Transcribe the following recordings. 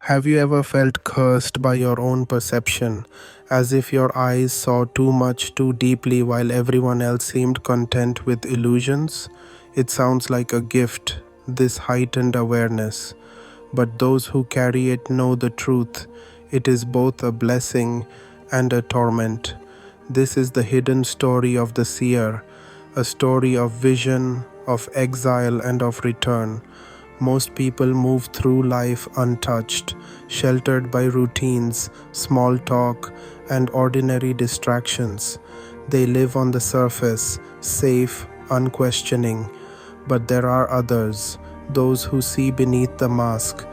Have you ever felt cursed by your own perception, as if your eyes saw too much too deeply while everyone else seemed content with illusions? It sounds like a gift, this heightened awareness. But those who carry it know the truth. It is both a blessing and a torment. This is the hidden story of the seer, a story of vision, of exile, and of return. Most people move through life untouched, sheltered by routines, small talk, and ordinary distractions. They live on the surface, safe, unquestioning. But there are others, those who see beneath the mask.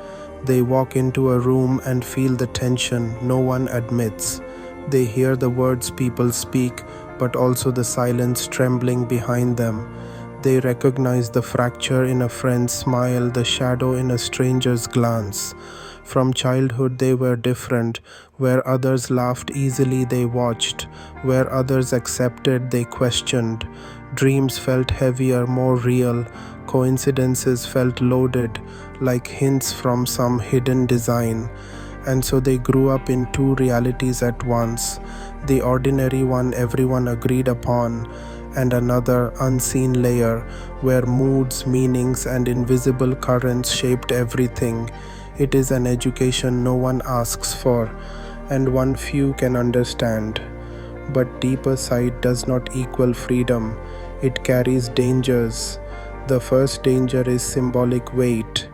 They walk into a room and feel the tension no one admits. They hear the words people speak, but also the silence trembling behind them. They recognize the fracture in a friend's smile, the shadow in a stranger's glance. From childhood they were different. Where others laughed easily they watched. Where others accepted they questioned. Dreams felt heavier, more real. Coincidences felt loaded, like hints from some hidden design. And so they grew up in two realities at once, the ordinary one everyone agreed upon, and another unseen layer where moods, meanings, and invisible currents shaped everything. It is an education no one asks for, and one few can understand. But deeper sight does not equal freedom, it carries dangers. The first danger is symbolic weight.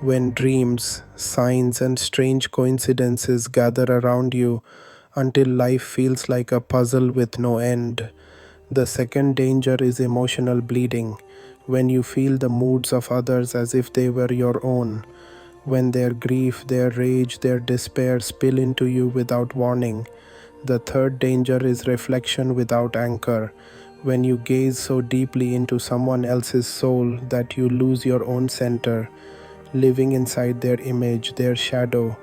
When dreams, signs, and strange coincidences gather around you until life feels like a puzzle with no end. The second danger is emotional bleeding, when you feel the moods of others as if they were your own, when their grief, their rage, their despair spill into you without warning. The third danger is reflection without anchor, when you gaze so deeply into someone else's soul that you lose your own center, living inside their image, their shadow.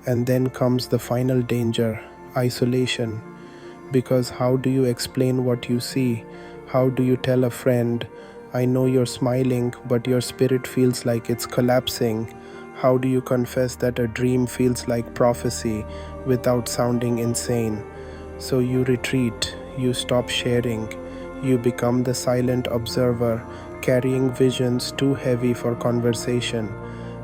And then comes the final danger, isolation. Because how do you explain what you see? How do you tell a friend, I know you're smiling, but your spirit feels like it's collapsing? How do you confess that a dream feels like prophecy without sounding insane? So you retreat, you stop sharing, you become the silent observer, carrying visions too heavy for conversation.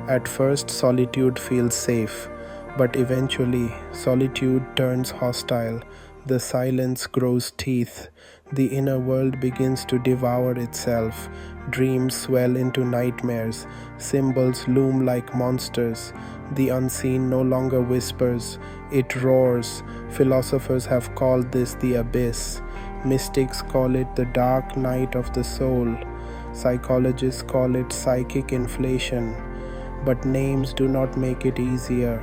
At first, solitude feels safe, but eventually, solitude turns hostile. The silence grows teeth. The inner world begins to devour itself. Dreams swell into nightmares. Symbols loom like monsters. The unseen no longer whispers, it roars. Philosophers have called this the abyss. Mystics call it the dark night of the soul. Psychologists call it psychic inflation. But names do not make it easier.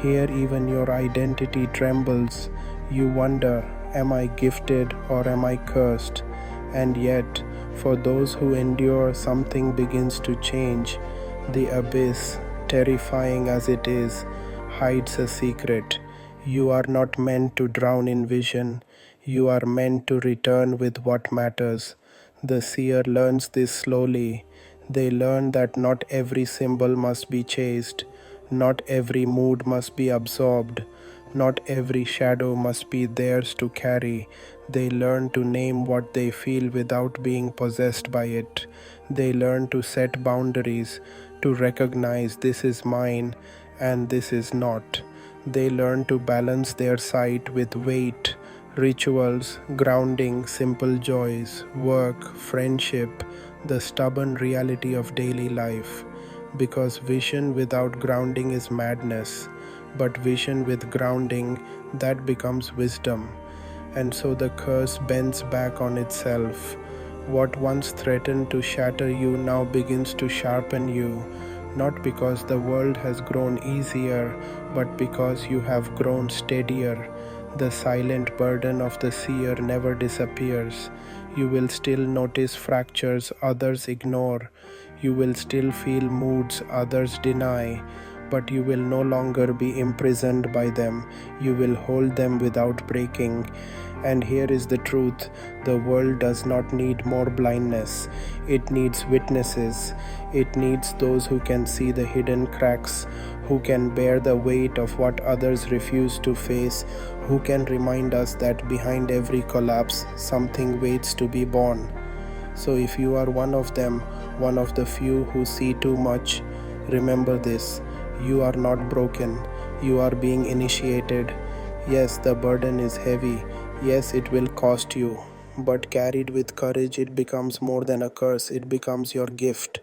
Here, even your identity trembles. You wonder, am I gifted or am I cursed? And yet, for those who endure, something begins to change. The abyss, terrifying as it is, hides a secret. You are not meant to drown in vision. You are meant to return with what matters. The seer learns this slowly. They learn that not every symbol must be chased, not every mood must be absorbed, not every shadow must be theirs to carry. They learn to name what they feel without being possessed by it. They learn to set boundaries, to recognize this is mine and this is not. They learn to balance their sight with weight, rituals, grounding, simple joys, work, friendship, the stubborn reality of daily life. Because vision without grounding is madness, but vision with grounding, that becomes wisdom. And so the curse bends back on itself. What once threatened to shatter you now begins to sharpen you, not because the world has grown easier, but because you have grown steadier. The silent burden of the seer never disappears. You will still notice fractures others ignore. You will still feel moods others deny, but you will no longer be imprisoned by them. You will hold them without breaking. And here is the truth: the world does not need more blindness, it needs witnesses. It needs those who can see the hidden cracks, who can bear the weight of what others refuse to face, who can remind us that behind every collapse, something waits to be born. So, if you are one of them, one of the few who see too much, remember this: you are not broken, you are being initiated. Yes, the burden is heavy. Yes, it will cost you. But carried with courage, it becomes more than a curse, it becomes your gift.